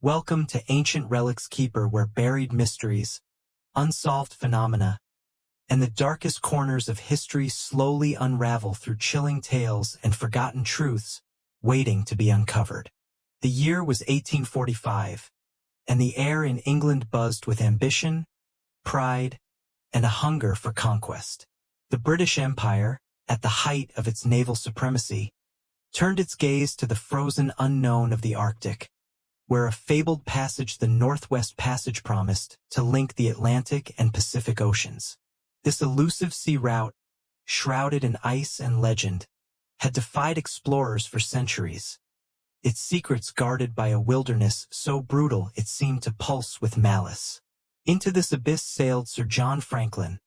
Welcome to Ancient Relics Keeper, where buried mysteries, unsolved phenomena, and the darkest corners of history slowly unravel through chilling tales and forgotten truths waiting to be uncovered. The year was 1845, and the air in England buzzed with ambition, pride, and a hunger for conquest. The British Empire, at the height of its naval supremacy, turned its gaze to the frozen unknown of the Arctic, where a fabled passage, the Northwest Passage, promised to link the Atlantic and Pacific Oceans. This elusive sea route, shrouded in ice and legend, had defied explorers for centuries, its secrets guarded by a wilderness so brutal it seemed to pulse with malice. Into this abyss sailed Sir John Franklin,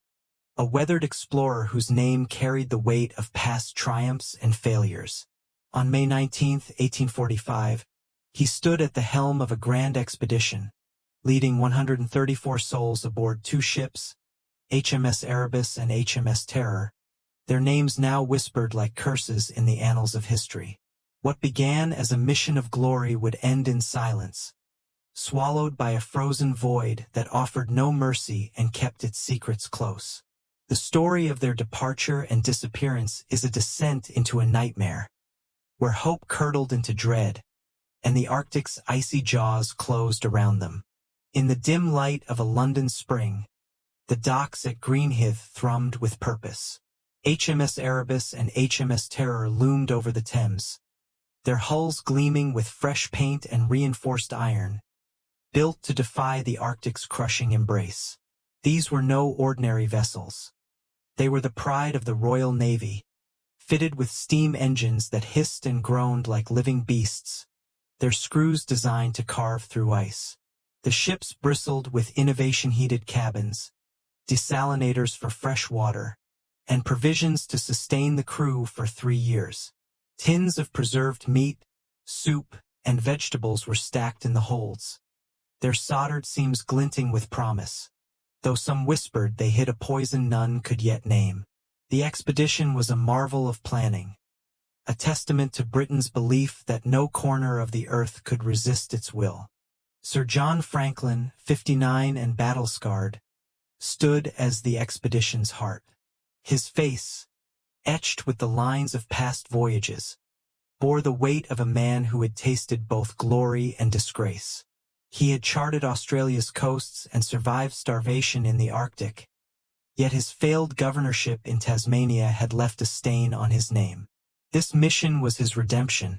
a weathered explorer whose name carried the weight of past triumphs and failures. On May 19, 1845, he stood at the helm of a grand expedition, leading 134 souls aboard two ships, HMS Erebus and HMS Terror, their names now whispered like curses in the annals of history. What began as a mission of glory would end in silence, swallowed by a frozen void that offered no mercy and kept its secrets close. The story of their departure and disappearance is a descent into a nightmare, where hope curdled into dread, and the Arctic's icy jaws closed around them. In the dim light of a London spring, the docks at Greenhithe thrummed with purpose. HMS Erebus and HMS Terror loomed over the Thames, their hulls gleaming with fresh paint and reinforced iron, built to defy the Arctic's crushing embrace. These were no ordinary vessels. They were the pride of the Royal Navy, fitted with steam engines that hissed and groaned like living beasts, their screws designed to carve through ice. The ships bristled with innovation-heated cabins, desalinators for fresh water, and provisions to sustain the crew for 3 years. Tins of preserved meat, soup, and vegetables were stacked in the holds, their soldered seams glinting with promise, though some whispered they hid a poison none could yet name. The expedition was a marvel of planning, a testament to Britain's belief that no corner of the earth could resist its will. Sir John Franklin, 59 and battle-scarred, stood as the expedition's heart. His face, etched with the lines of past voyages, bore the weight of a man who had tasted both glory and disgrace. He had charted Australia's coasts and survived starvation in the Arctic, yet his failed governorship in Tasmania had left a stain on his name. This mission was his redemption,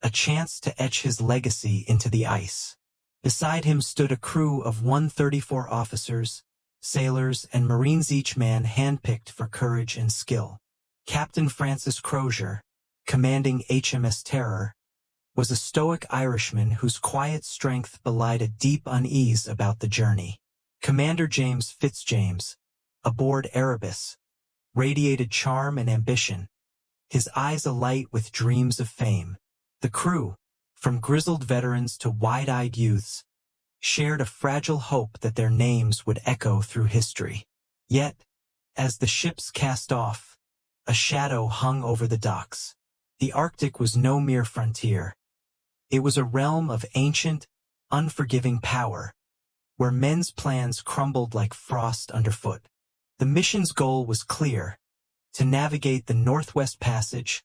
a chance to etch his legacy into the ice. Beside him stood a crew of 134 officers, sailors, and Marines, each man handpicked for courage and skill. Captain Francis Crozier, commanding HMS Terror, was a stoic Irishman whose quiet strength belied a deep unease about the journey. Commander James Fitzjames, aboard Erebus, radiated charm and ambition, his eyes alight with dreams of fame. The crew, from grizzled veterans to wide-eyed youths, shared a fragile hope that their names would echo through history. Yet, as the ships cast off, a shadow hung over the docks. The Arctic was no mere frontier. It was a realm of ancient, unforgiving power, where men's plans crumbled like frost underfoot. The mission's goal was clear: to navigate the Northwest Passage,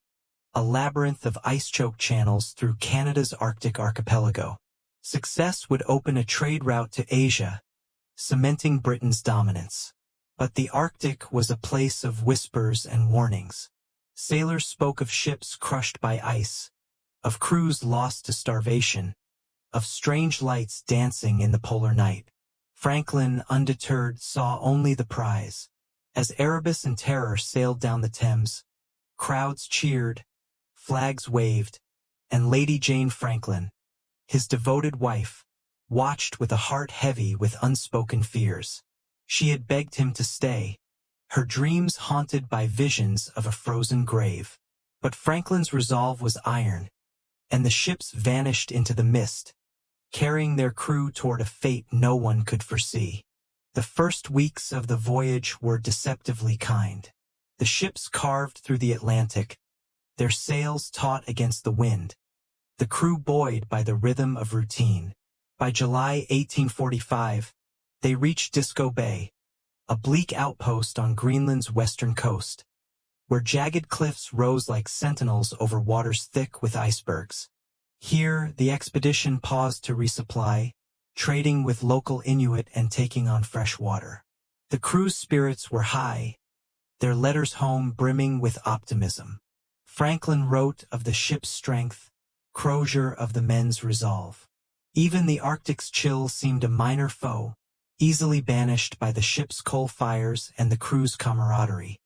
a labyrinth of ice-choked channels through Canada's Arctic archipelago. Success would open a trade route to Asia, cementing Britain's dominance. But the Arctic was a place of whispers and warnings. Sailors spoke of ships crushed by ice, of crews lost to starvation, of strange lights dancing in the polar night. Franklin, undeterred, saw only the prize. As Erebus and Terror sailed down the Thames, crowds cheered, flags waved, and Lady Jane Franklin, his devoted wife, watched with a heart heavy with unspoken fears. She had begged him to stay, her dreams haunted by visions of a frozen grave. But Franklin's resolve was iron, and the ships vanished into the mist, carrying their crew toward a fate no one could foresee. The first weeks of the voyage were deceptively kind. The ships carved through the Atlantic, their sails taut against the wind, the crew buoyed by the rhythm of routine. By July 1845, they reached Disco Bay, a bleak outpost on Greenland's western coast, where jagged cliffs rose like sentinels over waters thick with icebergs. Here, the expedition paused to resupply, trading with local Inuit and taking on fresh water. The crew's spirits were high, their letters home brimming with optimism. Franklin wrote of the ship's strength, Crozier of the men's resolve. Even the Arctic's chill seemed a minor foe, easily banished by the ship's coal fires and the crew's camaraderie.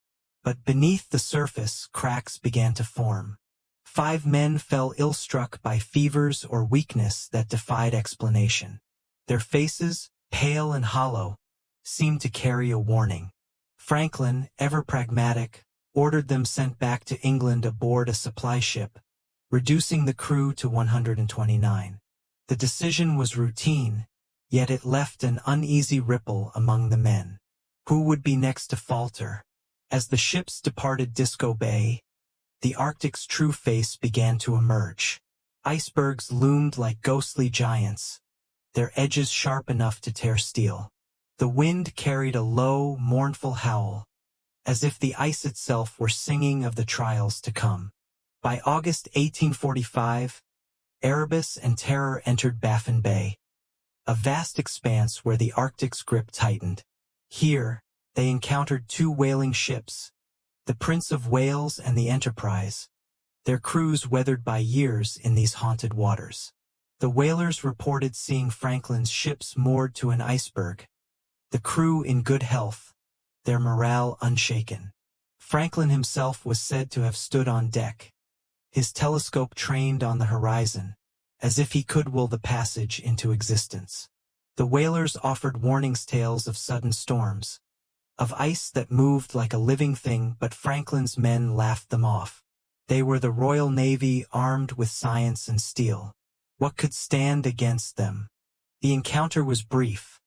But beneath the surface, cracks began to form. 5 men fell ill-struck by fevers or weakness that defied explanation. Their faces, pale and hollow, seemed to carry a warning. Franklin, ever pragmatic, ordered them sent back to England aboard a supply ship, reducing the crew to 129. The decision was routine, yet it left an uneasy ripple among the men. Who would be next to falter? As the ships departed Disco Bay, the Arctic's true face began to emerge. Icebergs loomed like ghostly giants, their edges sharp enough to tear steel. The wind carried a low, mournful howl, as if the ice itself were singing of the trials to come. By August 1845, Erebus and Terror entered Baffin Bay, a vast expanse where the Arctic's grip tightened. Here, they encountered 2 whaling ships, the Prince of Wales and the Enterprise, their crews weathered by years in these haunted waters. The whalers reported seeing Franklin's ships moored to an iceberg, the crew in good health, their morale unshaken. Franklin himself was said to have stood on deck, his telescope trained on the horizon, as if he could will the passage into existence. The whalers offered warnings, tales of sudden storms, of ice that moved like a living thing, but Franklin's men laughed them off. They were the Royal Navy, armed with science and steel. What could stand against them? The encounter was brief,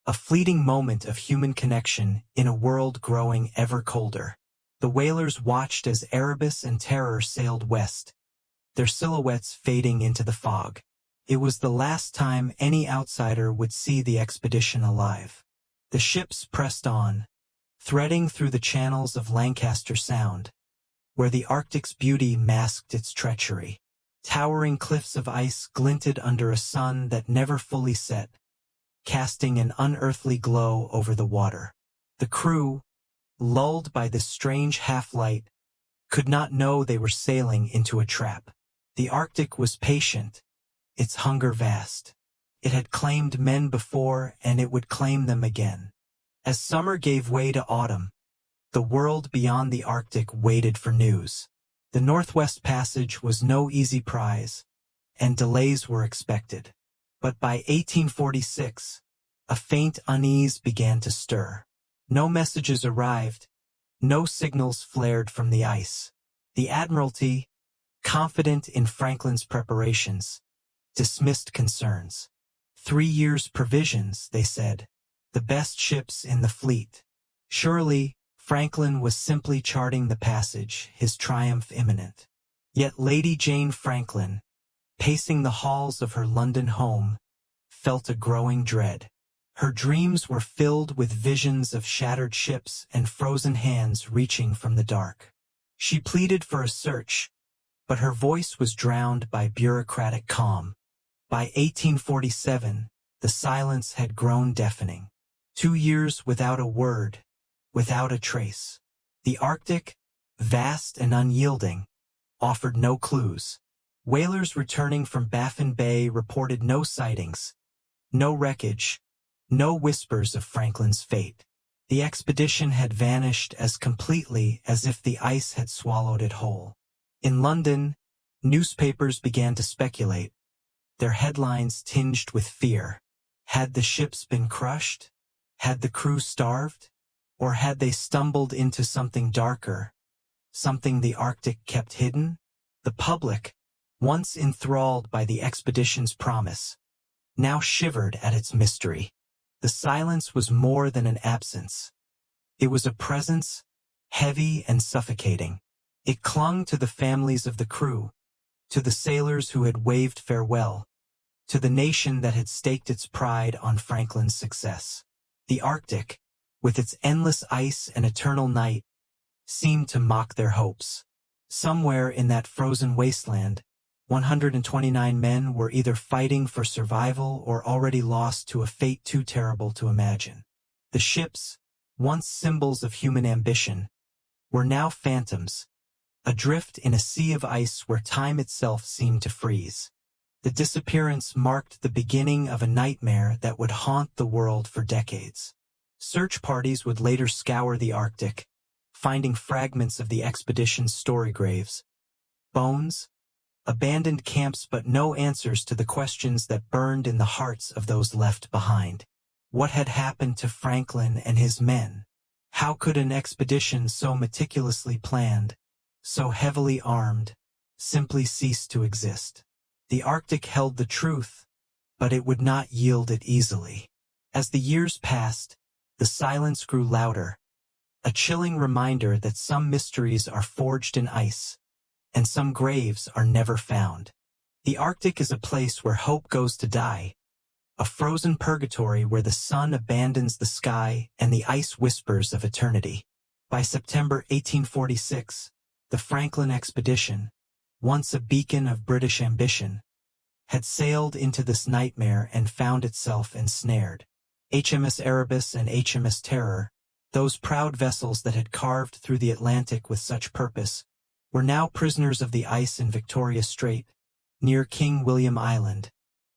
a fleeting moment of human connection in a world growing ever colder. The whalers watched as Erebus and Terror sailed west, their silhouettes fading into the fog. It was the last time any outsider would see the expedition alive. The ships pressed on, threading through the channels of Lancaster Sound, where the Arctic's beauty masked its treachery. Towering cliffs of ice glinted under a sun that never fully set, casting an unearthly glow over the water. The crew, lulled by this strange half-light, could not know they were sailing into a trap. The Arctic was patient, its hunger vast. It had claimed men before, and it would claim them again. As summer gave way to autumn, the world beyond the Arctic waited for news. The Northwest Passage was no easy prize, and delays were expected. But by 1846, a faint unease began to stir. No messages arrived, no signals flared from the ice. The Admiralty, confident in Franklin's preparations, dismissed concerns. 3 years' provisions, they said, the best ships in the fleet. Surely, Franklin was simply charting the passage, his triumph imminent. Yet Lady Jane Franklin, pacing the halls of her London home, felt a growing dread. Her dreams were filled with visions of shattered ships and frozen hands reaching from the dark. She pleaded for a search, but her voice was drowned by bureaucratic calm. By 1847, the silence had grown deafening. 2 years without a word, without a trace. The Arctic, vast and unyielding, offered no clues. Whalers returning from Baffin Bay reported no sightings, no wreckage, no whispers of Franklin's fate. The expedition had vanished as completely as if the ice had swallowed it whole. In London, newspapers began to speculate, their headlines tinged with fear. Had the ships been crushed? Had the crew starved? Or had they stumbled into something darker, something the Arctic kept hidden? The public, once enthralled by the expedition's promise, now shivered at its mystery. The silence was more than an absence. It was a presence, heavy and suffocating. It clung to the families of the crew, to the sailors who had waved farewell, to the nation that had staked its pride on Franklin's success. The Arctic, with its endless ice and eternal night, seemed to mock their hopes. Somewhere in that frozen wasteland, 129 men were either fighting for survival or already lost to a fate too terrible to imagine. The ships, once symbols of human ambition, were now phantoms, adrift in a sea of ice where time itself seemed to freeze. The disappearance marked the beginning of a nightmare that would haunt the world for decades. Search parties would later scour the Arctic, finding fragments of the expedition's story graves, bones, abandoned camps, but no answers to the questions that burned in the hearts of those left behind. What had happened to Franklin and his men? How could an expedition so meticulously planned, so heavily armed, simply cease to exist? The Arctic held the truth, but it would not yield it easily. As the years passed, the silence grew louder, a chilling reminder that some mysteries are forged in ice, and some graves are never found. The Arctic is a place where hope goes to die, a frozen purgatory where the sun abandons the sky and the ice whispers of eternity. By September 1846, the Franklin expedition, once a beacon of British ambition, had sailed into this nightmare and found itself ensnared. HMS Erebus and HMS Terror, those proud vessels that had carved through the Atlantic with such purpose, were now prisoners of the ice in Victoria Strait, near King William Island,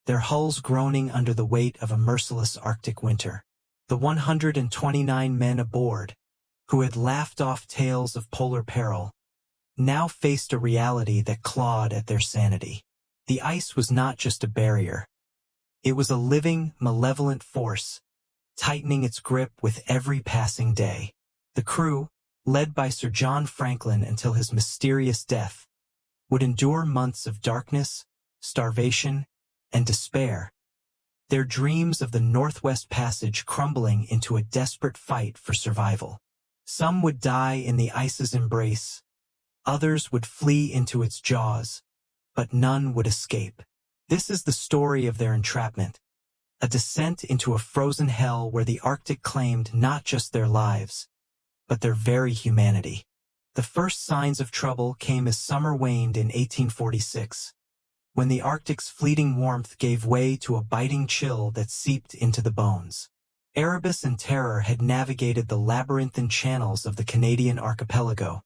their hulls groaning under the weight of a merciless Arctic winter. The 129 men aboard, who had laughed off tales of polar peril, now faced a reality that clawed at their sanity. The ice was not just a barrier. It was a living, malevolent force, tightening its grip with every passing day. The crew, led by Sir John Franklin until his mysterious death, would endure months of darkness, starvation, and despair, their dreams of the Northwest Passage crumbling into a desperate fight for survival. Some would die in the ice's embrace, others would flee into its jaws, but none would escape. This is the story of their entrapment, a descent into a frozen hell where the Arctic claimed not just their lives, but their very humanity. The first signs of trouble came as summer waned in 1846, when the Arctic's fleeting warmth gave way to a biting chill that seeped into the bones. Erebus and Terror had navigated the labyrinthine channels of the Canadian archipelago,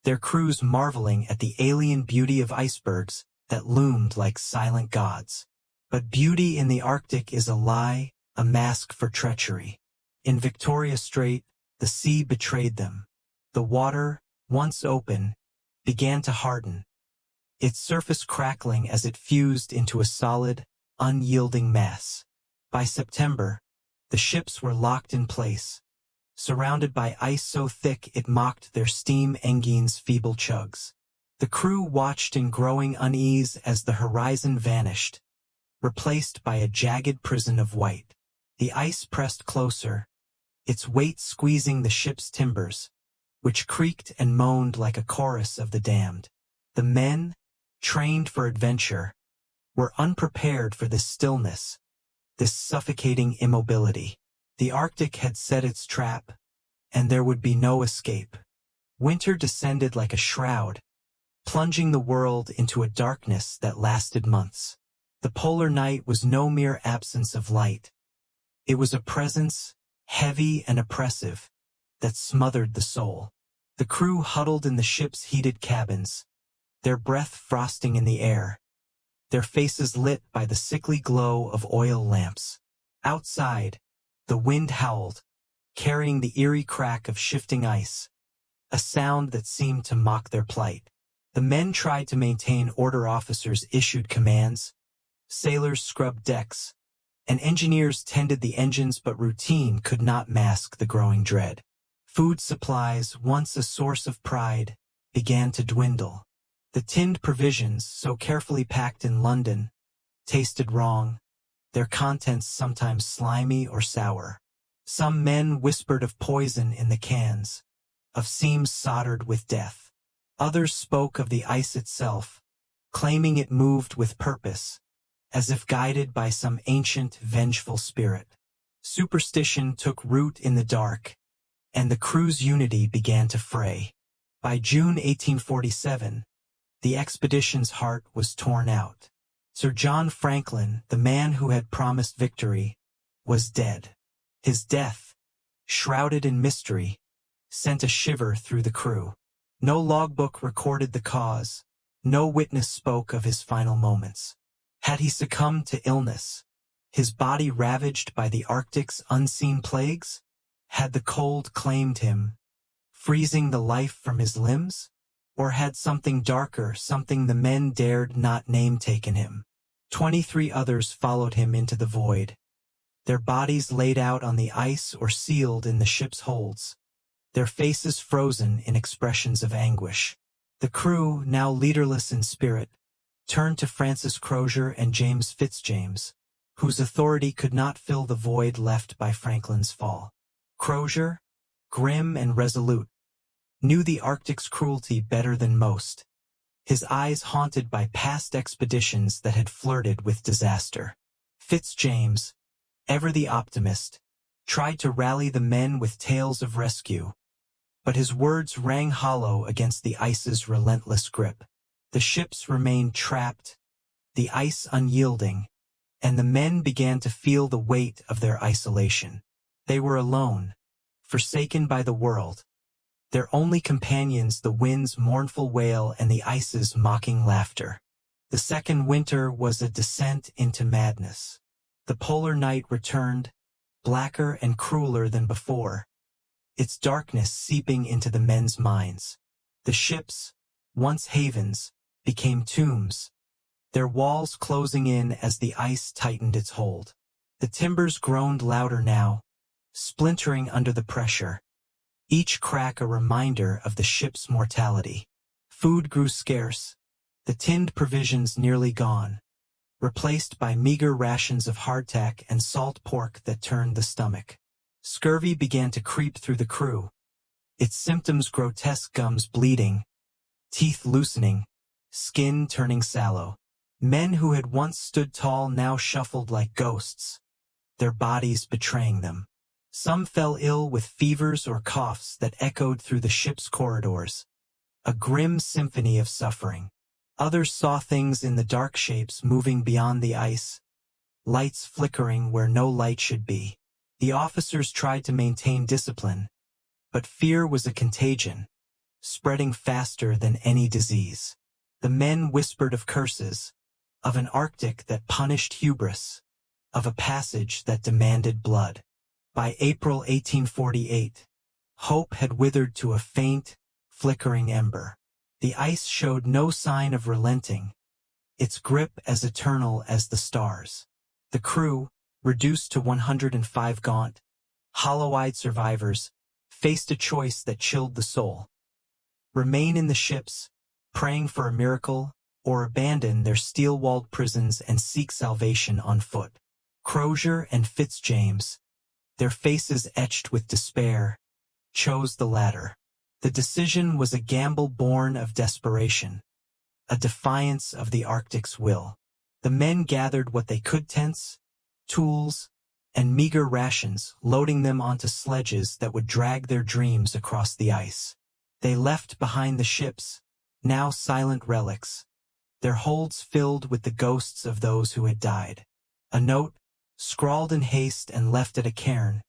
their crews marveling at the alien beauty of icebergs that loomed like silent gods. But beauty in the Arctic is a lie, a mask for treachery. In Victoria Strait, the sea betrayed them. The water, once open, began to harden, its surface crackling as it fused into a solid, unyielding mass. By September, the ships were locked in place, surrounded by ice so thick it mocked their steam engine's feeble chugs. The crew watched in growing unease as the horizon vanished, replaced by a jagged prison of white. The ice pressed closer, its weight squeezing the ship's timbers, which creaked and moaned like a chorus of the damned. The men, trained for adventure, were unprepared for this stillness, this suffocating immobility. The Arctic had set its trap, and there would be no escape. Winter descended like a shroud, plunging the world into a darkness that lasted months. The polar night was no mere absence of light. It was a presence, heavy and oppressive, that smothered the soul. The crew huddled in the ship's heated cabins, their breath frosting in the air, their faces lit by the sickly glow of oil lamps. Outside, the wind howled, carrying the eerie crack of shifting ice, a sound that seemed to mock their plight. The men tried to maintain order. Officers issued commands, sailors scrubbed decks, and engineers tended the engines, but routine could not mask the growing dread. Food supplies, once a source of pride, began to dwindle. The tinned provisions, so carefully packed in London, tasted wrong, their contents sometimes slimy or sour. Some men whispered of poison in the cans, of seams soldered with death. Others spoke of the ice itself, claiming it moved with purpose, as if guided by some ancient, vengeful spirit. Superstition took root in the dark, and the crew's unity began to fray. By June 1847, the expedition's heart was torn out. Sir John Franklin, the man who had promised victory, was dead. His death, shrouded in mystery, sent a shiver through the crew. No logbook recorded the cause. No witness spoke of his final moments. Had he succumbed to illness, his body ravaged by the Arctic's unseen plagues? Had the cold claimed him, freezing the life from his limbs? Or had something darker, something the men dared not name, taken him? 23 others followed him into the void, their bodies laid out on the ice or sealed in the ship's holds, their faces frozen in expressions of anguish. The crew, now leaderless in spirit, turned to Francis Crozier and James Fitzjames, whose authority could not fill the void left by Franklin's fall. Crozier, grim and resolute, knew the Arctic's cruelty better than most, his eyes haunted by past expeditions that had flirted with disaster. Fitzjames, ever the optimist, tried to rally the men with tales of rescue, but his words rang hollow against the ice's relentless grip. The ships remained trapped, the ice unyielding, and the men began to feel the weight of their isolation. They were alone, forsaken by the world, their only companions the wind's mournful wail and the ice's mocking laughter. The second winter was a descent into madness. The polar night returned, blacker and crueler than before, its darkness seeping into the men's minds. The ships, once havens, became tombs, their walls closing in as the ice tightened its hold. The timbers groaned louder now, splintering under the pressure, each crack a reminder of the ship's mortality. Food grew scarce, the tinned provisions nearly gone, replaced by meager rations of hardtack and salt pork that turned the stomach. Scurvy began to creep through the crew, its symptoms grotesque: gums bleeding, teeth loosening, skin turning sallow. Men who had once stood tall now shuffled like ghosts, their bodies betraying them. Some fell ill with fevers or coughs that echoed through the ship's corridors, a grim symphony of suffering. Others saw things in the dark, shapes moving beyond the ice, lights flickering where no light should be. The officers tried to maintain discipline, but fear was a contagion, spreading faster than any disease. The men whispered of curses, of an Arctic that punished hubris, of a passage that demanded blood. By April 1848, hope had withered to a faint, flickering ember. The ice showed no sign of relenting, its grip as eternal as the stars. The crew, reduced to 105 gaunt, hollow-eyed survivors, faced a choice that chilled the soul. Remain in the ships, praying for a miracle, or abandon their steel-walled prisons and seek salvation on foot. Crozier and Fitzjames, their faces etched with despair, chose the latter. The decision was a gamble born of desperation, a defiance of the Arctic's will. The men gathered what they could: tents, tools, and meager rations, loading them onto sledges that would drag their dreams across the ice. They left behind the ships, now silent relics, their holds filled with the ghosts of those who had died. A note, scrawled in haste and left at a cairn,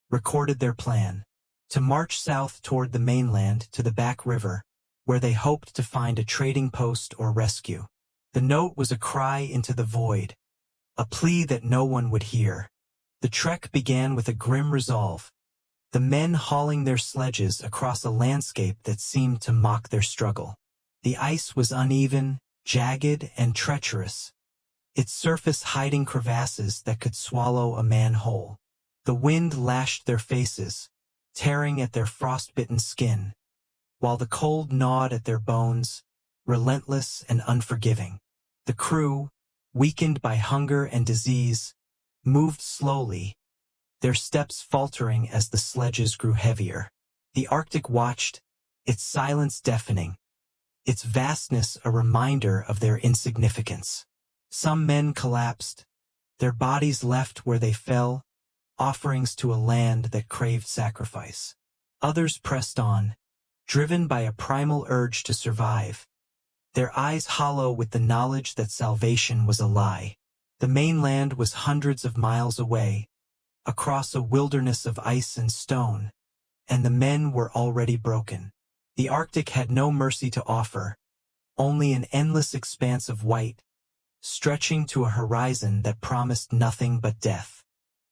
recorded their plan: to march south toward the mainland to the Back River, where they hoped to find a trading post or rescue. The note was a cry into the void, a plea that no one would hear. The trek began with a grim resolve, the men hauling their sledges across a landscape that seemed to mock their struggle. The ice was uneven, jagged, and treacherous, its surface hiding crevasses that could swallow a man whole. The wind lashed their faces, tearing at their frostbitten skin, while the cold gnawed at their bones, relentless and unforgiving. The crew, weakened by hunger and disease, moved slowly, their steps faltering as the sledges grew heavier. The Arctic watched, its silence deafening, its vastness a reminder of their insignificance. Some men collapsed, their bodies left where they fell, offerings to a land that craved sacrifice. Others pressed on, driven by a primal urge to survive, their eyes hollow with the knowledge that salvation was a lie. The mainland was hundreds of miles away, across a wilderness of ice and stone, and the men were already broken. The Arctic had no mercy to offer, only an endless expanse of white, stretching to a horizon that promised nothing but death.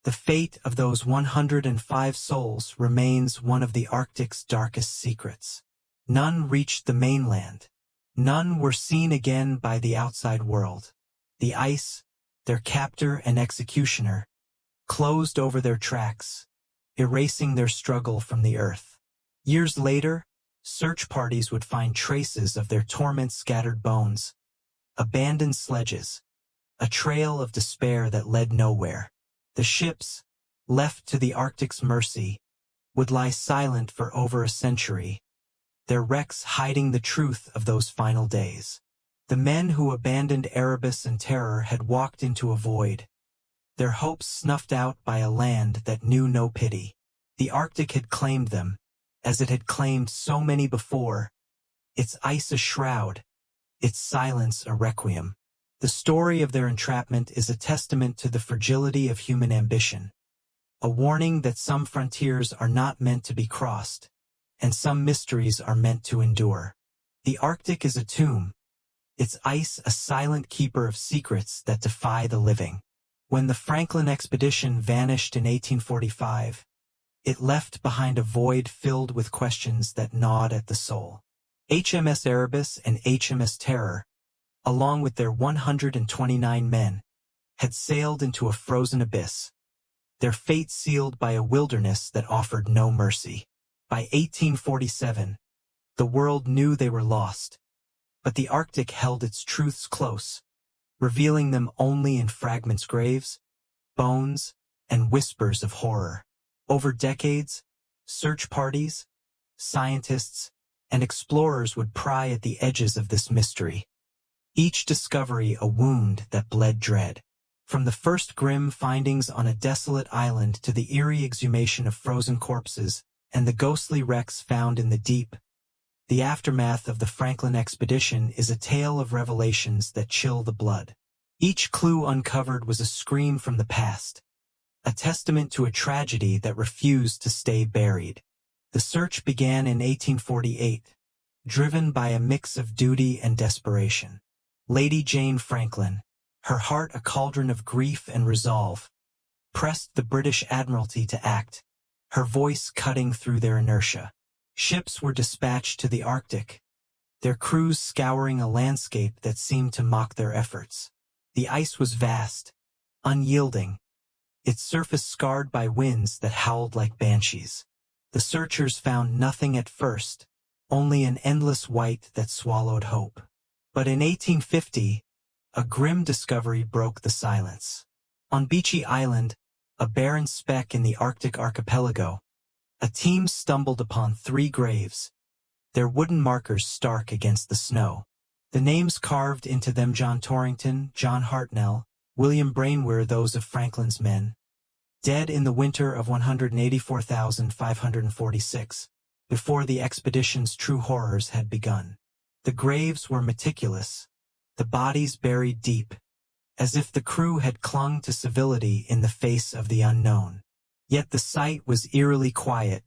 The fate of those 105 souls remains one of the Arctic's darkest secrets. None reached the mainland. None were seen again by the outside world. The ice, their captor and executioner, closed over their tracks, erasing their struggle from the earth. Years later, search parties would find traces of their torment-scattered bones, abandoned sledges, a trail of despair that led nowhere. The ships, left to the Arctic's mercy, would lie silent for over a century, their wrecks hiding the truth of those final days. The men who abandoned Erebus and Terror had walked into a void, their hopes snuffed out by a land that knew no pity. The Arctic had claimed them, as it had claimed so many before, its ice a shroud, its silence a requiem. The story of their entrapment is a testament to the fragility of human ambition, a warning that some frontiers are not meant to be crossed, and some mysteries are meant to endure. The Arctic is a tomb, its ice a silent keeper of secrets that defy the living. When the Franklin expedition vanished in 1845, it left behind a void filled with questions that gnawed at the soul. HMS Erebus and HMS Terror, along with their 129 men, had sailed into a frozen abyss, their fate sealed by a wilderness that offered no mercy. By 1847, the world knew they were lost, but the Arctic held its truths close, revealing them only in fragments, graves, bones, and whispers of horror. Over decades, search parties, scientists, and explorers would pry at the edges of this mystery, each discovery a wound that bled dread. From the first grim findings on a desolate island to the eerie exhumation of frozen corpses and the ghostly wrecks found in the deep, the aftermath of the Franklin expedition is a tale of revelations that chill the blood. Each clue uncovered was a scream from the past, a testament to a tragedy that refused to stay buried. The search began in 1848, driven by a mix of duty and desperation. Lady Jane Franklin, her heart a cauldron of grief and resolve, pressed the British Admiralty to act, her voice cutting through their inertia. Ships were dispatched to the Arctic, their crews scouring a landscape that seemed to mock their efforts. The ice was vast, unyielding, its surface scarred by winds that howled like banshees. The searchers found nothing at first, only an endless white that swallowed hope. But in 1850, a grim discovery broke the silence. On Beechey Island, a barren speck in the Arctic archipelago, a team stumbled upon 3 graves, their wooden markers stark against the snow. The names carved into them John Torrington, John Hartnell, William Brainweir, those of Franklin's men, dead in the winter of 184,546, before the expedition's true horrors had begun. The graves were meticulous, the bodies buried deep, as if the crew had clung to civility in the face of the unknown. Yet the site was eerily quiet,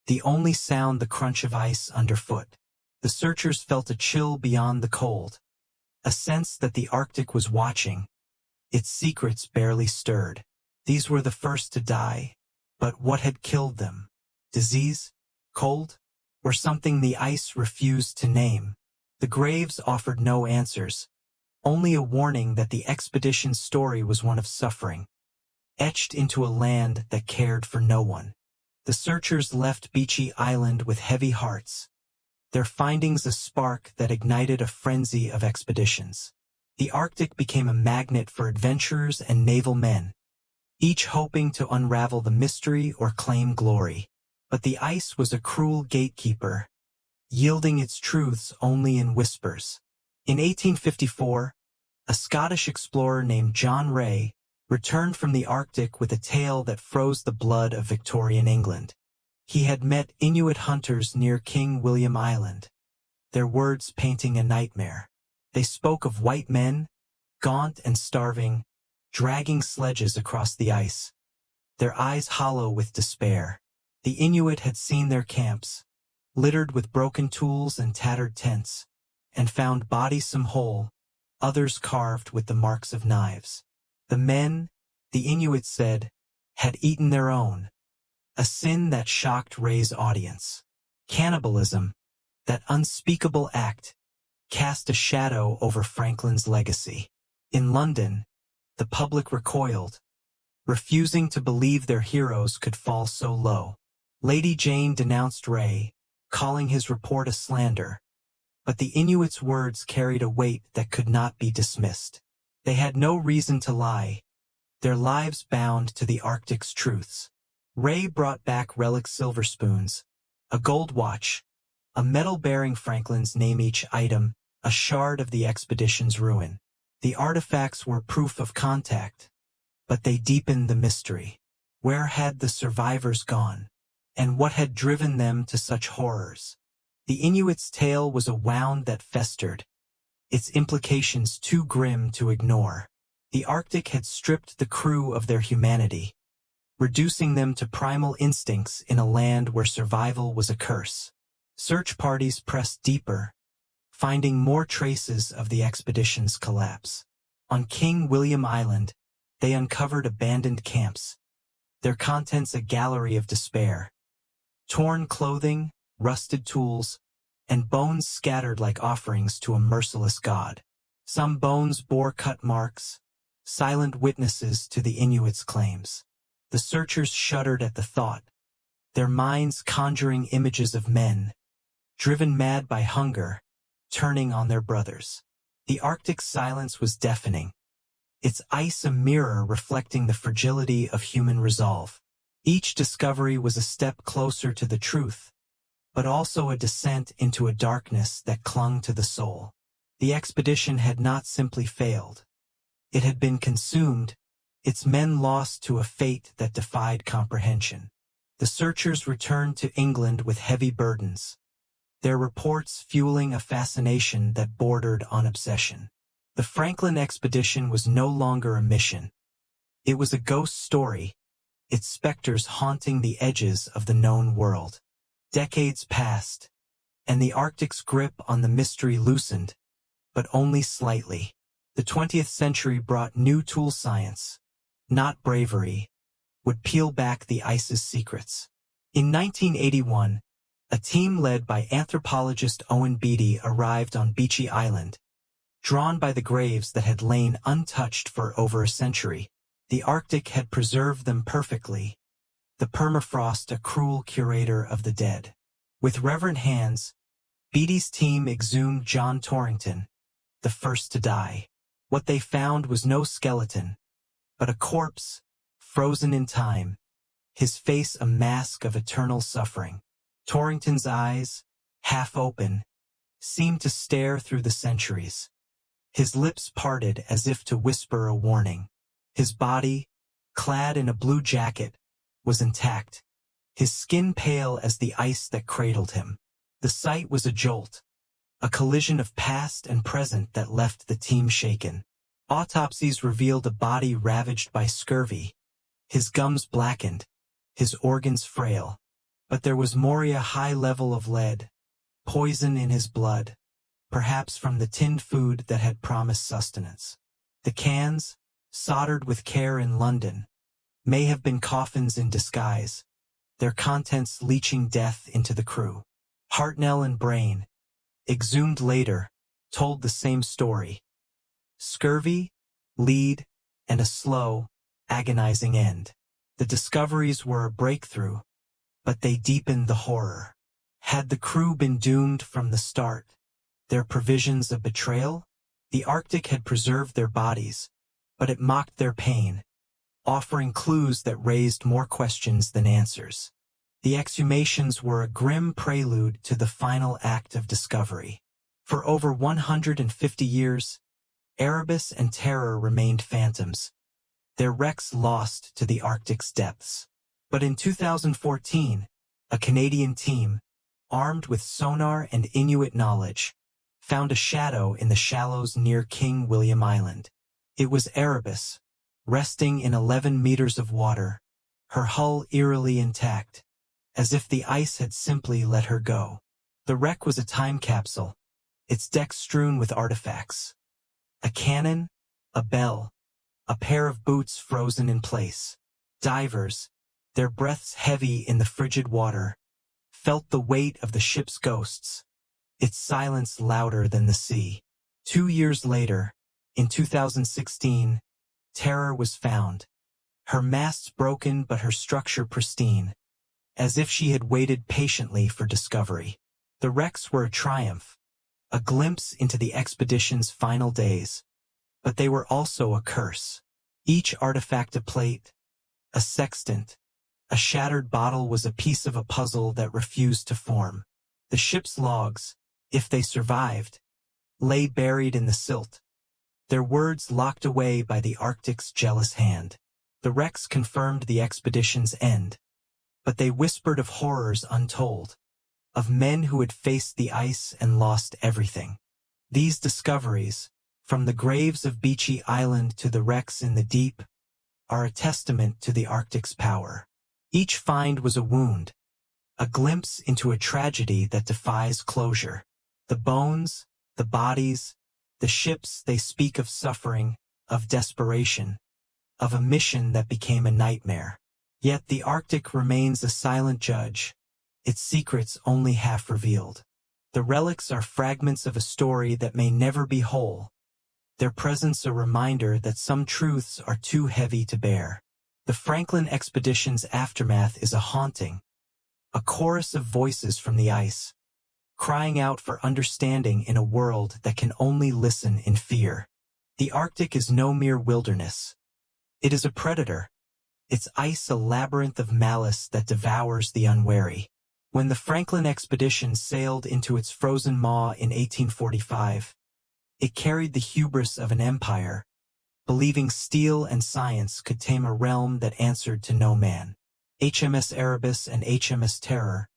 the only sound the crunch of ice underfoot. The searchers felt a chill beyond the cold, a sense that the Arctic was watching, its secrets barely stirred. These were the first to die, but what had killed them? Disease? Cold? Or something the ice refused to name? The graves offered no answers, only a warning that the expedition's story was one of suffering, etched into a land that cared for no one. The searchers left Beechey Island with heavy hearts, their findings a spark that ignited a frenzy of expeditions. The Arctic became a magnet for adventurers and naval men, each hoping to unravel the mystery or claim glory. But the ice was a cruel gatekeeper, yielding its truths only in whispers. In 1854, A Scottish explorer named John Ray returned from the Arctic with a tale that froze the blood of Victorian England. He had met Inuit hunters near King William Island, their words painting a nightmare. They spoke of white men, gaunt and starving, dragging sledges across the ice, their eyes hollow with despair. The Inuit had seen their camps, littered with broken tools and tattered tents, and found bodies some whole, others carved with the marks of knives. The men, the Inuit said, had eaten their own, a sin that shocked Ray's audience. Cannibalism, that unspeakable act, cast a shadow over Franklin's legacy. In London, the public recoiled, refusing to believe their heroes could fall so low. Lady Jane denounced Ray, calling his report a slander, but the Inuits' words carried a weight that could not be dismissed. They had no reason to lie, their lives bound to the Arctic's truths. Ray brought back relic silver spoons, a gold watch, a medal bearing Franklin's name, each item a shard of the expedition's ruin. The artifacts were proof of contact, but they deepened the mystery. Where had the survivors gone? And what had driven them to such horrors? The Inuit's tale was a wound that festered, its implications too grim to ignore. The Arctic had stripped the crew of their humanity, reducing them to primal instincts in a land where survival was a curse. Search parties pressed deeper, finding more traces of the expedition's collapse. On King William Island, they uncovered abandoned camps, their contents a gallery of despair. Torn clothing, rusted tools, and bones scattered like offerings to a merciless god. Some bones bore cut marks, silent witnesses to the Inuits' claims. The searchers shuddered at the thought, their minds conjuring images of men, driven mad by hunger, turning on their brothers. The Arctic's silence was deafening, its ice a mirror reflecting the fragility of human resolve. Each discovery was a step closer to the truth, but also a descent into a darkness that clung to the soul. The expedition had not simply failed. It had been consumed, its men lost to a fate that defied comprehension. The searchers returned to England with heavy burdens, their reports fueling a fascination that bordered on obsession. The Franklin expedition was no longer a mission. It was a ghost story, its specters haunting the edges of the known world. Decades passed, and the Arctic's grip on the mystery loosened, but only slightly. The 20th century brought new tool science, not bravery, would peel back the ice's secrets. In 1981, a team led by anthropologist Owen Beatty arrived on Beechey Island, drawn by the graves that had lain untouched for over a century. The Arctic had preserved them perfectly, the permafrost a cruel curator of the dead. With reverent hands, Beatty's team exhumed John Torrington, the first to die. What they found was no skeleton, but a corpse, frozen in time, his face a mask of eternal suffering. Torrington's eyes, half open, seemed to stare through the centuries. His lips parted as if to whisper a warning. His body, clad in a blue jacket, was intact, his skin pale as the ice that cradled him. The sight was a jolt, a collision of past and present that left the team shaken. Autopsies revealed a body ravaged by scurvy, his gums blackened, his organs frail. But there was more, a high level of lead, poison in his blood, perhaps from the tinned food that had promised sustenance. The cans, soldered with care in London, may have been coffins in disguise, their contents leaching death into the crew. Hartnell and Brain, exhumed later, told the same story. Scurvy, lead, and a slow, agonizing end. The discoveries were a breakthrough, but they deepened the horror. Had the crew been doomed from the start, their provisions a betrayal? The Arctic had preserved their bodies, but it mocked their pain, offering clues that raised more questions than answers. The exhumations were a grim prelude to the final act of discovery. For over 150 years, Erebus and Terror remained phantoms, their wrecks lost to the Arctic's depths. But in 2014, a Canadian team, armed with sonar and Inuit knowledge, found a shadow in the shallows near King William Island. It was Erebus, resting in 11 meters of water, her hull eerily intact, as if the ice had simply let her go. The wreck was a time capsule, its deck strewn with artifacts. A cannon, a bell, a pair of boots frozen in place. Divers, their breaths heavy in the frigid water, felt the weight of the ship's ghosts, its silence louder than the sea. 2 years later, in 2016, Terror was found, her masts broken but her structure pristine, as if she had waited patiently for discovery. The wrecks were a triumph, a glimpse into the expedition's final days, but they were also a curse. Each artifact a plate, a sextant, a shattered bottle was a piece of a puzzle that refused to form. The ship's logs, if they survived, lay buried in the silt, their words locked away by the Arctic's jealous hand. The wrecks confirmed the expedition's end, but they whispered of horrors untold, of men who had faced the ice and lost everything. These discoveries, from the graves of Beechy Island to the wrecks in the deep, are a testament to the Arctic's power. Each find was a wound, a glimpse into a tragedy that defies closure. The bones, the bodies, the ships, they speak of suffering, of desperation, of a mission that became a nightmare. Yet the Arctic remains a silent judge, its secrets only half revealed. The relics are fragments of a story that may never be whole, their presence a reminder that some truths are too heavy to bear. The Franklin expedition's aftermath is a haunting, a chorus of voices from the ice, crying out for understanding in a world that can only listen in fear. The Arctic is no mere wilderness. It is a predator, its ice a labyrinth of malice that devours the unwary. When the Franklin expedition sailed into its frozen maw in 1845, it carried the hubris of an empire, believing steel and science could tame a realm that answered to no man. HMS Erebus and HMS Terror,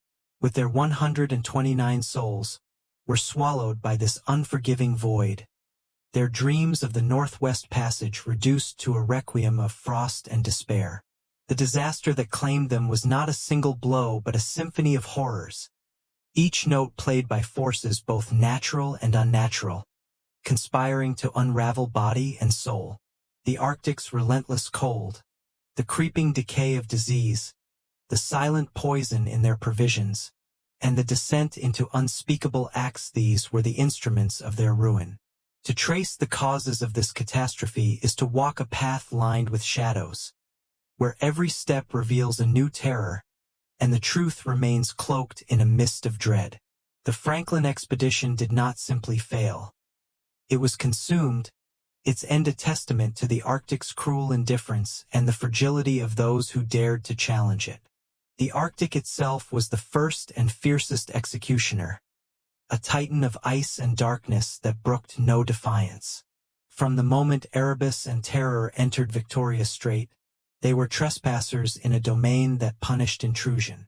with their 129 souls, were swallowed by this unforgiving void, their dreams of the Northwest Passage reduced to a requiem of frost and despair. The disaster that claimed them was not a single blow but a symphony of horrors, each note played by forces both natural and unnatural, conspiring to unravel body and soul. The Arctic's relentless cold, the creeping decay of disease, the silent poison in their provisions, and the descent into unspeakable acts, these were the instruments of their ruin. To trace the causes of this catastrophe is to walk a path lined with shadows, where every step reveals a new terror, and the truth remains cloaked in a mist of dread. The Franklin expedition did not simply fail. It was consumed, its end a testament to the Arctic's cruel indifference and the fragility of those who dared to challenge it. The Arctic itself was the first and fiercest executioner, a titan of ice and darkness that brooked no defiance. From the moment Erebus and Terror entered Victoria Strait, they were trespassers in a domain that punished intrusion.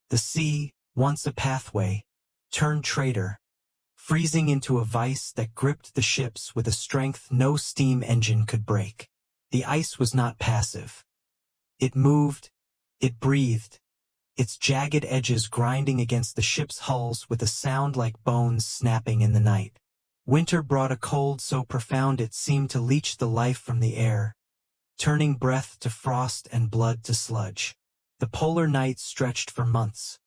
The sea, once a pathway, turned traitor, freezing into a vice that gripped the ships with a strength no steam engine could break. The ice was not passive. It moved, it breathed, its jagged edges grinding against the ship's hulls with a sound like bones snapping in the night. Winter brought a cold so profound it seemed to leach the life from the air, turning breath to frost and blood to sludge. The polar night stretched for months,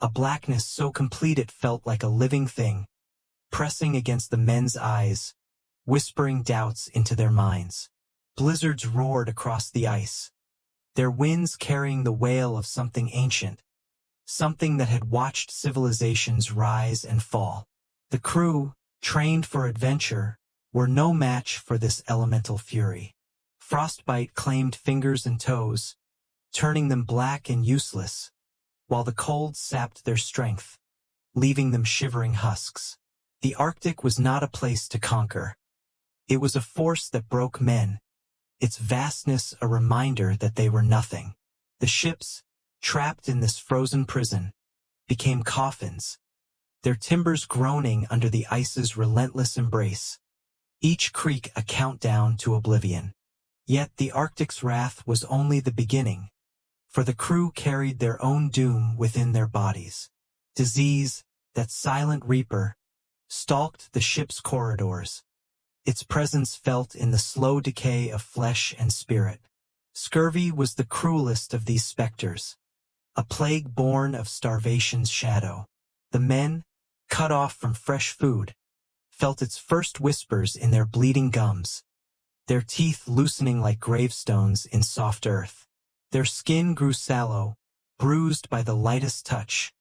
a blackness so complete it felt like a living thing, pressing against the men's eyes, whispering doubts into their minds. Blizzards roared across the ice, their winds carrying the wail of something ancient, something that had watched civilizations rise and fall. The crew, trained for adventure, were no match for this elemental fury. Frostbite claimed fingers and toes, turning them black and useless, while the cold sapped their strength, leaving them shivering husks. The Arctic was not a place to conquer. It was a force that broke men, its vastness a reminder that they were nothing. The ships, trapped in this frozen prison, became coffins, their timbers groaning under the ice's relentless embrace, each creak a countdown to oblivion. Yet the Arctic's wrath was only the beginning, for the crew carried their own doom within their bodies. Disease, that silent reaper, stalked the ship's corridors, its presence felt in the slow decay of flesh and spirit. Scurvy was the cruelest of these specters, a plague born of starvation's shadow. The men, cut off from fresh food, felt its first whispers in their bleeding gums, their teeth loosening like gravestones in soft earth. Their skin grew sallow, bruised by the lightest touch,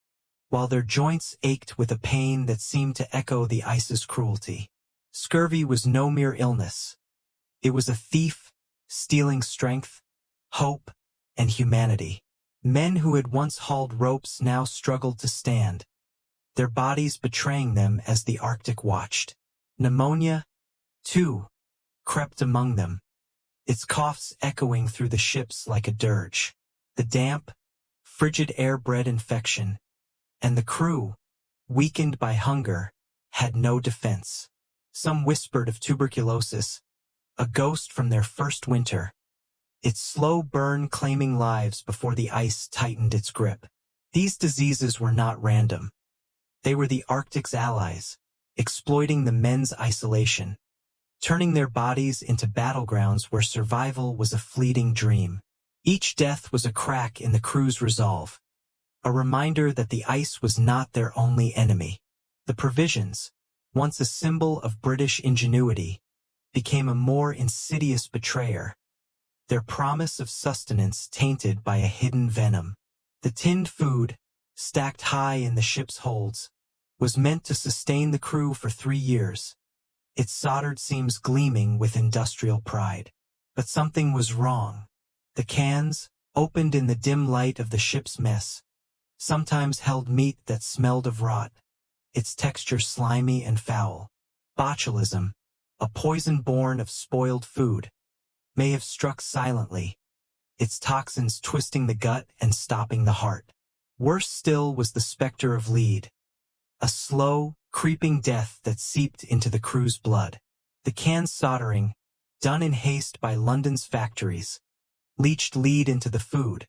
while their joints ached with a pain that seemed to echo the ice's cruelty. Scurvy was no mere illness. It was a thief, stealing strength, hope, and humanity. Men who had once hauled ropes now struggled to stand, their bodies betraying them as the Arctic watched. Pneumonia, too, crept among them, its coughs echoing through the ships like a dirge. The damp, frigid air bred infection, and the crew, weakened by hunger, had no defense. Some whispered of tuberculosis, a ghost from their first winter, its slow burn claiming lives before the ice tightened its grip. These diseases were not random. They were the Arctic's allies, exploiting the men's isolation, turning their bodies into battlegrounds where survival was a fleeting dream. Each death was a crack in the crew's resolve, a reminder that the ice was not their only enemy. The provisions, once a symbol of British ingenuity, became a more insidious betrayer, their promise of sustenance tainted by a hidden venom. The tinned food, stacked high in the ship's holds, was meant to sustain the crew for 3 years, its soldered seams gleaming with industrial pride. But something was wrong. The cans, opened in the dim light of the ship's mess, sometimes held meat that smelled of rot, its texture slimy and foul. Botulism, a poison born of spoiled food, may have struck silently, its toxins twisting the gut and stopping the heart. Worse still was the specter of lead, a slow, creeping death that seeped into the crew's blood. The can soldering, done in haste by London's factories, leached lead into the food,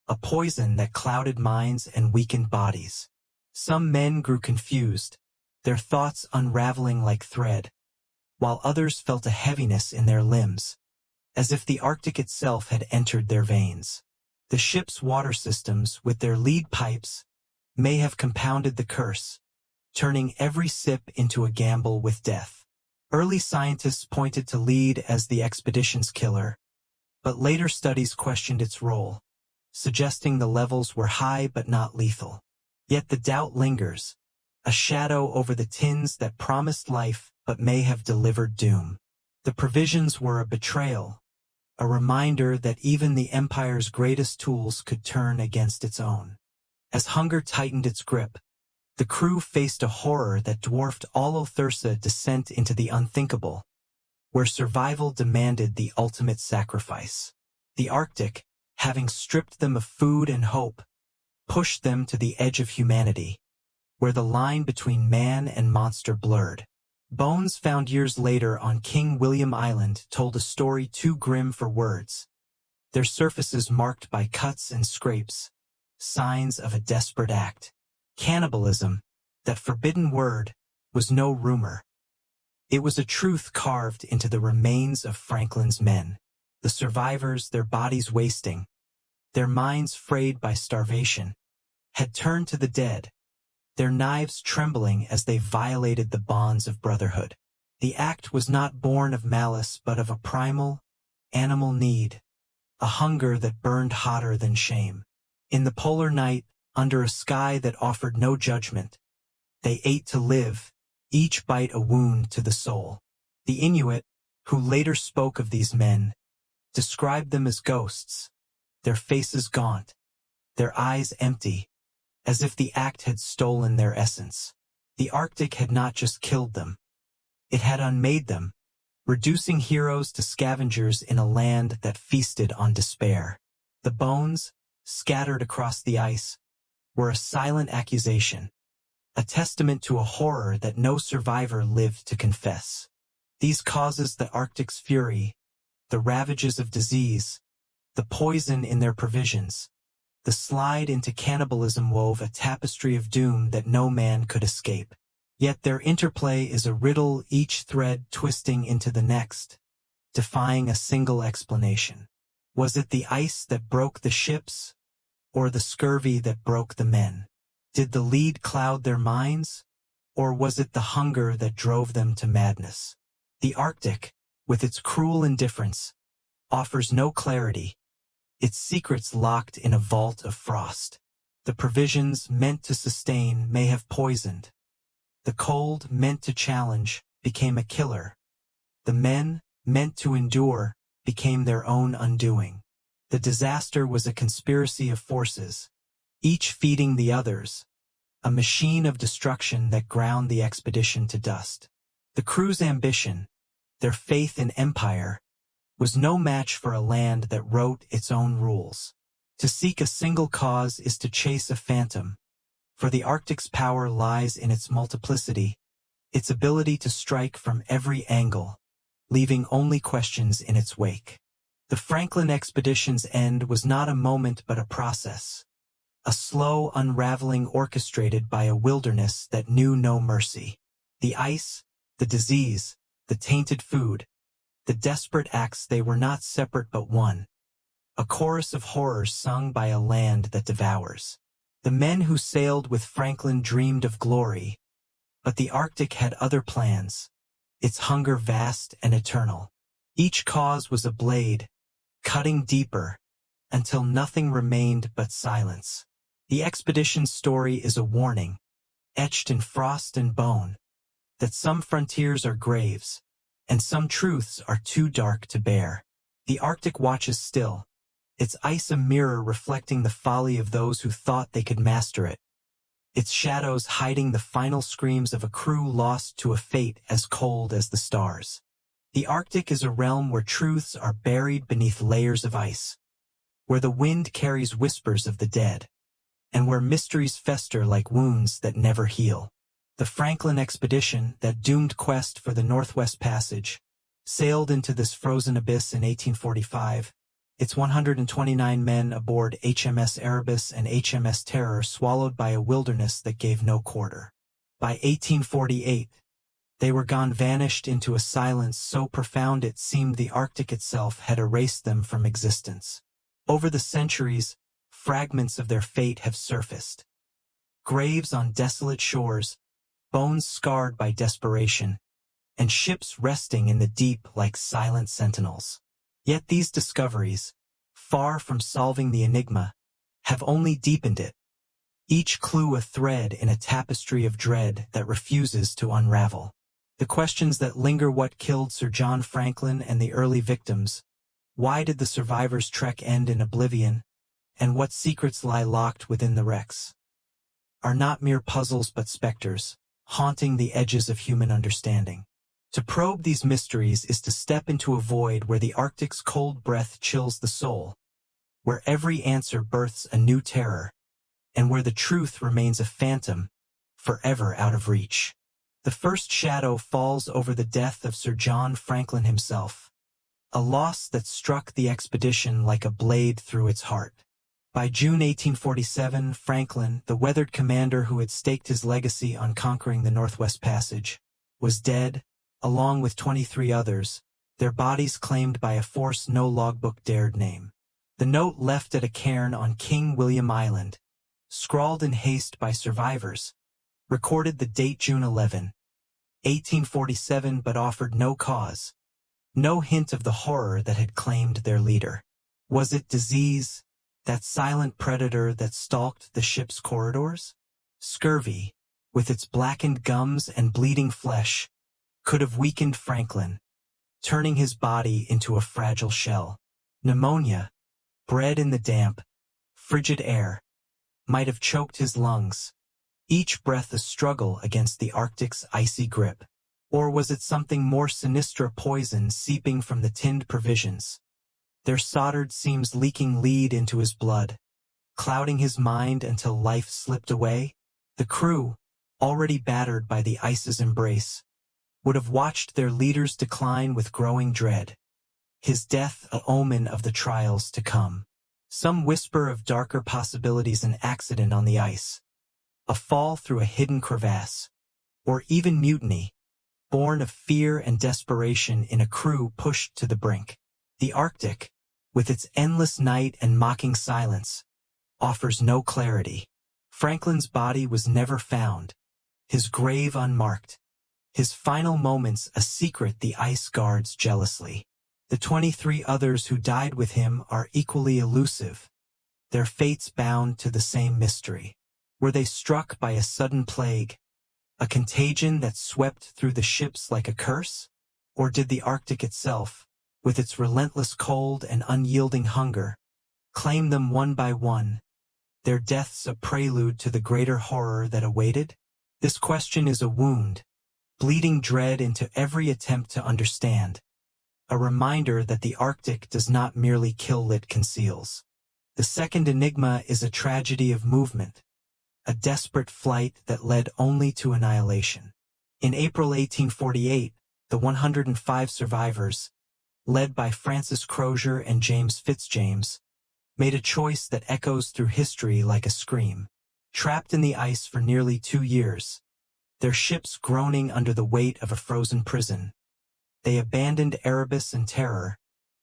a poison that clouded minds and weakened bodies. Some men grew confused, their thoughts unraveling like thread, while others felt a heaviness in their limbs, as if the Arctic itself had entered their veins. The ship's water systems, with their lead pipes, may have compounded the curse, turning every sip into a gamble with death. Early scientists pointed to lead as the expedition's killer, but later studies questioned its role, suggesting the levels were high but not lethal. Yet the doubt lingers, a shadow over the tins that promised life but may have delivered doom. The provisions were a betrayal, a reminder that even the Empire's greatest tools could turn against its own. As hunger tightened its grip, the crew faced a horror that dwarfed all Thursa descent into the unthinkable, where survival demanded the ultimate sacrifice. The Arctic, having stripped them of food and hope, pushed them to the edge of humanity, where the line between man and monster blurred. Bones found years later on King William Island told a story too grim for words, their surfaces marked by cuts and scrapes, signs of a desperate act. Cannibalism, that forbidden word, was no rumor. It was a truth carved into the remains of Franklin's men. The survivors, their bodies wasting, their minds frayed by starvation, had turned to the dead, their knives trembling as they violated the bonds of brotherhood. The act was not born of malice but of a primal, animal need, a hunger that burned hotter than shame. In the polar night, under a sky that offered no judgment, they ate to live, each bite a wound to the soul. The Inuit, who later spoke of these men, described them as ghosts, their faces gaunt, their eyes empty, as if the act had stolen their essence. The Arctic had not just killed them. It had unmade them, reducing heroes to scavengers in a land that feasted on despair. The bones, scattered across the ice, were a silent accusation, a testament to a horror that no survivor lived to confess. These causes the Arctic's fury, the ravages of disease, the poison in their provisions. The slide into cannibalism wove a tapestry of doom that no man could escape. Yet their interplay is a riddle, each thread twisting into the next, defying a single explanation. Was it the ice that broke the ships, or the scurvy that broke the men? Did the lead cloud their minds, or was it the hunger that drove them to madness? The Arctic, with its cruel indifference, offers no clarity, its secrets locked in a vault of frost. The provisions meant to sustain may have poisoned. The cold, meant to challenge, became a killer. The men, meant to endure, became their own undoing. The disaster was a conspiracy of forces, each feeding the others, a machine of destruction that ground the expedition to dust. The crew's ambition, their faith in empire, was no match for a land that wrote its own rules. To seek a single cause is to chase a phantom, for the Arctic's power lies in its multiplicity, its ability to strike from every angle, leaving only questions in its wake. The Franklin expedition's end was not a moment but a process, a slow unraveling orchestrated by a wilderness that knew no mercy. The ice, the disease, the tainted food, the desperate acts, they were not separate but one, a chorus of horrors sung by a land that devours. The men who sailed with Franklin dreamed of glory, but the Arctic had other plans, its hunger vast and eternal. Each cause was a blade, cutting deeper, until nothing remained but silence. The expedition's story is a warning, etched in frost and bone, that some frontiers are graves, and some truths are too dark to bear. The Arctic watches still, its ice a mirror reflecting the folly of those who thought they could master it, its shadows hiding the final screams of a crew lost to a fate as cold as the stars. The Arctic is a realm where truths are buried beneath layers of ice, where the wind carries whispers of the dead, and where mysteries fester like wounds that never heal. The Franklin expedition, that doomed quest for the Northwest Passage, sailed into this frozen abyss in 1845, its 129 men aboard HMS Erebus and HMS Terror swallowed by a wilderness that gave no quarter. By 1848, they were gone, vanished into a silence so profound it seemed the Arctic itself had erased them from existence. Over the centuries, fragments of their fate have surfaced. Graves on desolate shores, bones scarred by desperation, and ships resting in the deep like silent sentinels. Yet these discoveries, far from solving the enigma, have only deepened it, each clue a thread in a tapestry of dread that refuses to unravel. The questions that linger: what killed Sir John Franklin and the early victims? Why did the survivors' trek end in oblivion? And what secrets lie locked within the wrecks? Are not mere puzzles but specters, haunting the edges of human understanding. To probe these mysteries is to step into a void where the Arctic's cold breath chills the soul, where every answer births a new terror, and where the truth remains a phantom, forever out of reach. The first shadow falls over the death of Sir John Franklin himself, a loss that struck the expedition like a blade through its heart. By June 1847, Franklin, the weathered commander who had staked his legacy on conquering the Northwest Passage, was dead, along with 23 others, their bodies claimed by a force no logbook dared name. The note left at a cairn on King William Island, scrawled in haste by survivors, recorded the date June 11, 1847, but offered no cause, no hint of the horror that had claimed their leader. Was it disease, that silent predator that stalked the ship's corridors? Scurvy, with its blackened gums and bleeding flesh, could have weakened Franklin, turning his body into a fragile shell. Pneumonia, bred in the damp, frigid air, might have choked his lungs, each breath a struggle against the Arctic's icy grip. Or was it something more sinister, poison seeping from the tinned provisions? Their soldered seams leaking lead into his blood, clouding his mind until life slipped away? The crew, already battered by the ice's embrace, would have watched their leaders decline with growing dread. His death an omen of the trials to come. Some whisper of darker possibilities: an accident on the ice, a fall through a hidden crevasse, or even mutiny, born of fear and desperation in a crew pushed to the brink. The Arctic, with its endless night and mocking silence, offers no clarity. Franklin's body was never found, his grave unmarked, his final moments a secret the ice guards jealously. The 23 others who died with him are equally elusive, their fates bound to the same mystery. Were they struck by a sudden plague, a contagion that swept through the ships like a curse? Or did the Arctic itself, with its relentless cold and unyielding hunger, claim them one by one, their deaths a prelude to the greater horror that awaited? This question is a wound, bleeding dread into every attempt to understand, a reminder that the Arctic does not merely kill, it conceals. The second enigma is a tragedy of movement, a desperate flight that led only to annihilation. In April 1848, the 105 survivors, led by Francis Crozier and James Fitzjames, made a choice that echoes through history like a scream. Trapped in the ice for nearly 2 years, their ships groaning under the weight of a frozen prison, they abandoned Erebus and Terror,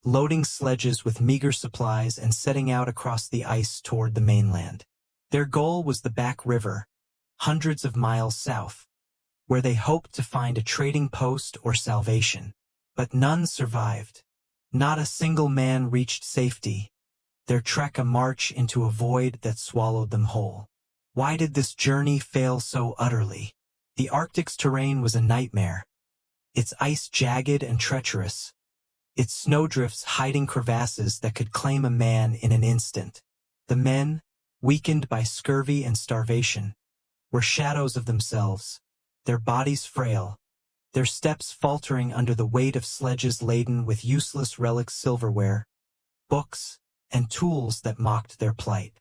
loading sledges with meager supplies and setting out across the ice toward the mainland. Their goal was the Back River, hundreds of miles south, where they hoped to find a trading post or salvation. But none survived. Not a single man reached safety, their trek a march into a void that swallowed them whole. Why did this journey fail so utterly? The Arctic's terrain was a nightmare, its ice jagged and treacherous, its snowdrifts hiding crevasses that could claim a man in an instant. The men, weakened by scurvy and starvation, were shadows of themselves, their bodies frail, their steps faltering under the weight of sledges laden with useless relics, silverware, books, and tools that mocked their plight.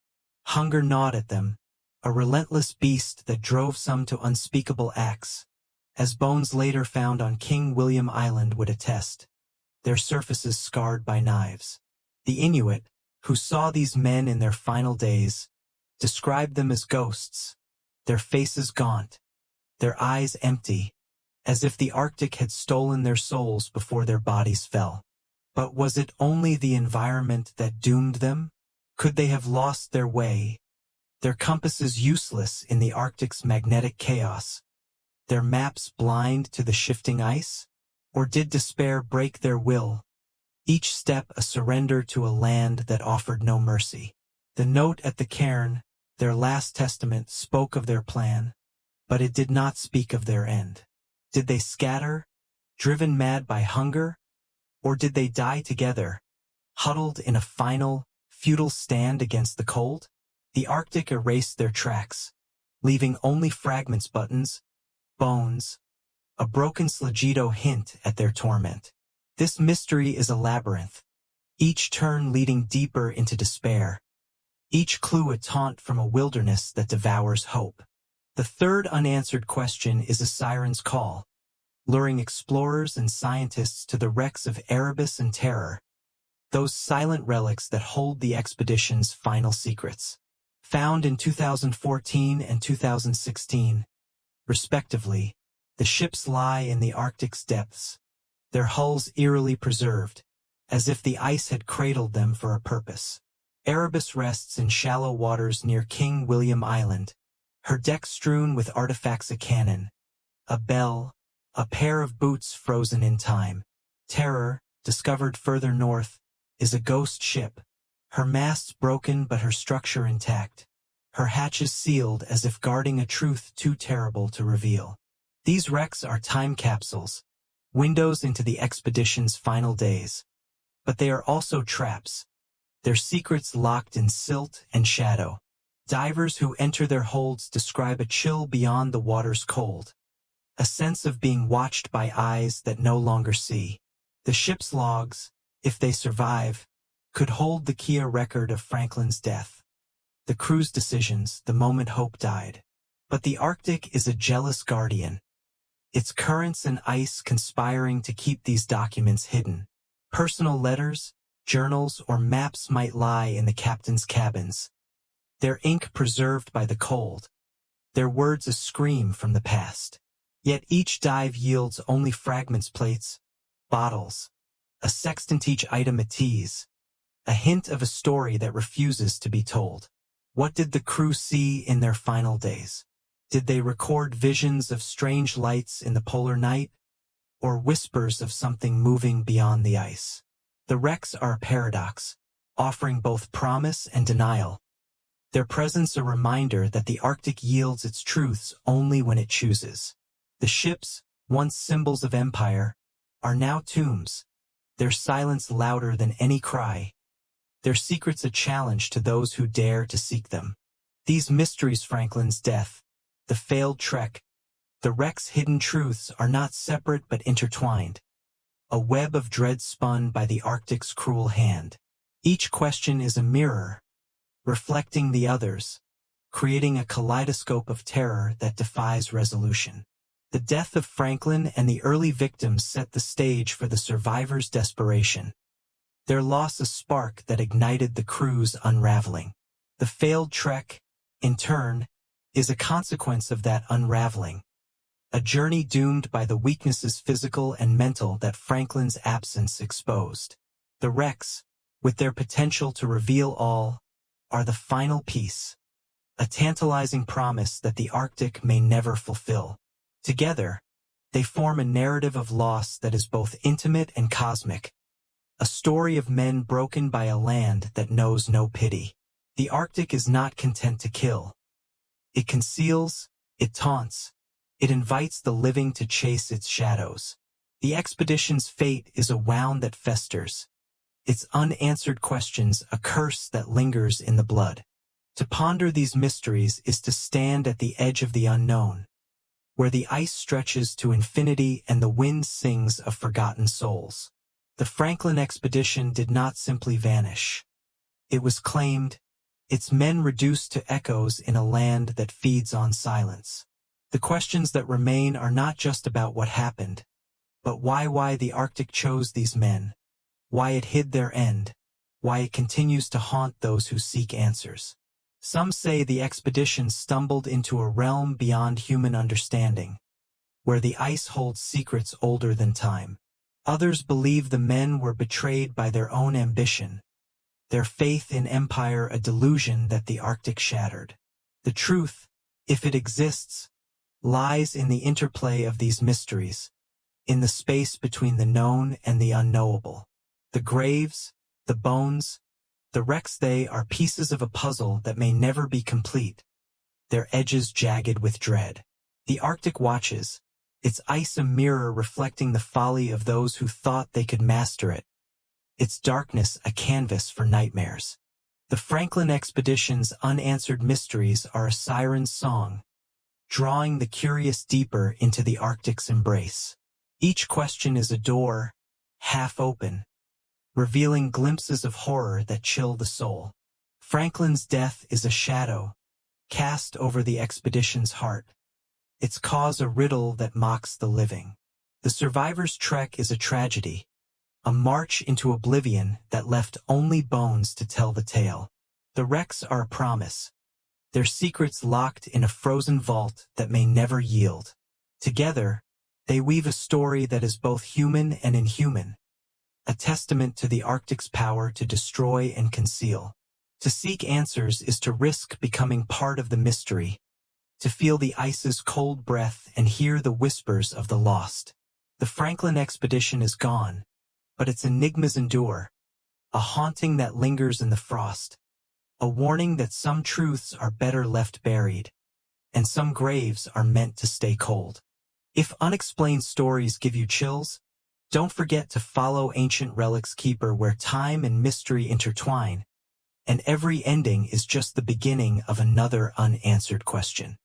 Hunger gnawed at them, a relentless beast that drove some to unspeakable acts, as bones later found on King William Island would attest, their surfaces scarred by knives. The Inuit, who saw these men in their final days, described them as ghosts, their faces gaunt, their eyes empty, as if the Arctic had stolen their souls before their bodies fell. But was it only the environment that doomed them? Could they have lost their way, their compasses useless in the Arctic's magnetic chaos, their maps blind to the shifting ice? Or did despair break their will, each step a surrender to a land that offered no mercy? The note at the cairn, their last testament, spoke of their plan, but it did not speak of their end. Did they scatter, driven mad by hunger? Or did they die together, huddled in a final, futile stand against the cold? The Arctic erased their tracks, leaving only fragments, buttons, bones, a broken Slegito hint at their torment. This mystery is a labyrinth, each turn leading deeper into despair, each clue a taunt from a wilderness that devours hope. The third unanswered question is a siren's call, luring explorers and scientists to the wrecks of Erebus and Terror, those silent relics that hold the expedition's final secrets. Found in 2014 and 2016, respectively, the ships lie in the Arctic's depths, their hulls eerily preserved, as if the ice had cradled them for a purpose. Erebus rests in shallow waters near King William Island, her deck strewn with artifacts, a cannon, a bell, a pair of boots frozen in time. Terror, discovered further north, is a ghost ship, her masts broken but her structure intact, her hatches sealed as if guarding a truth too terrible to reveal. These wrecks are time capsules, windows into the expedition's final days. But they are also traps, their secrets locked in silt and shadow. Divers who enter their holds describe a chill beyond the water's cold, a sense of being watched by eyes that no longer see. The ship's logs, if they survive, could hold the Kia record of Franklin's death, the crew's decisions, the moment hope died. But the Arctic is a jealous guardian, its currents and ice conspiring to keep these documents hidden. Personal letters, journals, or maps might lie in the captain's cabins, their ink preserved by the cold, their words a scream from the past. Yet each dive yields only fragments, plates, bottles, a sextant, each item a tease, a hint of a story that refuses to be told. What did the crew see in their final days? Did they record visions of strange lights in the polar night, or whispers of something moving beyond the ice? The wrecks are a paradox, offering both promise and denial, their presence a reminder that the Arctic yields its truths only when it chooses. The ships, once symbols of empire, are now tombs, their silence louder than any cry, their secrets a challenge to those who dare to seek them. These mysteries, Franklin's death, the failed trek, the wreck's hidden truths, are not separate but intertwined, a web of dread spun by the Arctic's cruel hand. Each question is a mirror, reflecting the others, creating a kaleidoscope of terror that defies resolution. The death of Franklin and the early victims set the stage for the survivors' desperation, their loss a spark that ignited the crew's unraveling. The failed trek, in turn, is a consequence of that unraveling, a journey doomed by the weaknesses, physical and mental, that Franklin's absence exposed. The wrecks, with their potential to reveal all, are the final piece, a tantalizing promise that the Arctic may never fulfill. Together, they form a narrative of loss that is both intimate and cosmic, a story of men broken by a land that knows no pity. The Arctic is not content to kill. It conceals, it taunts, it invites the living to chase its shadows. The expedition's fate is a wound that festers, its unanswered questions a curse that lingers in the blood. To ponder these mysteries is to stand at the edge of the unknown, where the ice stretches to infinity and the wind sings of forgotten souls. The Franklin expedition did not simply vanish. It was claimed, its men reduced to echoes in a land that feeds on silence. The questions that remain are not just about what happened, but why the Arctic chose these men, why it hid their end, why it continues to haunt those who seek answers. Some say the expedition stumbled into a realm beyond human understanding, where the ice holds secrets older than time. Others believe the men were betrayed by their own ambition, their faith in empire a delusion that the Arctic shattered. The truth, if it exists, lies in the interplay of these mysteries, in the space between the known and the unknowable. The graves, the bones, the wrecks, they are pieces of a puzzle that may never be complete, their edges jagged with dread. The Arctic watches, its ice a mirror reflecting the folly of those who thought they could master it, its darkness a canvas for nightmares. The Franklin expedition's unanswered mysteries are a siren's song, drawing the curious deeper into the Arctic's embrace. Each question is a door, half open, revealing glimpses of horror that chill the soul. Franklin's death is a shadow, cast over the expedition's heart, its cause a riddle that mocks the living. The survivor's trek is a tragedy, a march into oblivion that left only bones to tell the tale. The wrecks are a promise, their secrets locked in a frozen vault that may never yield. Together, they weave a story that is both human and inhuman, a testament to the Arctic's power to destroy and conceal. To seek answers is to risk becoming part of the mystery, to feel the ice's cold breath and hear the whispers of the lost. The Franklin expedition is gone, but its enigmas endure, a haunting that lingers in the frost, a warning that some truths are better left buried, and some graves are meant to stay cold. If unexplained stories give you chills, don't forget to follow Ancient Relics Keeper, where time and mystery intertwine, and every ending is just the beginning of another unanswered question.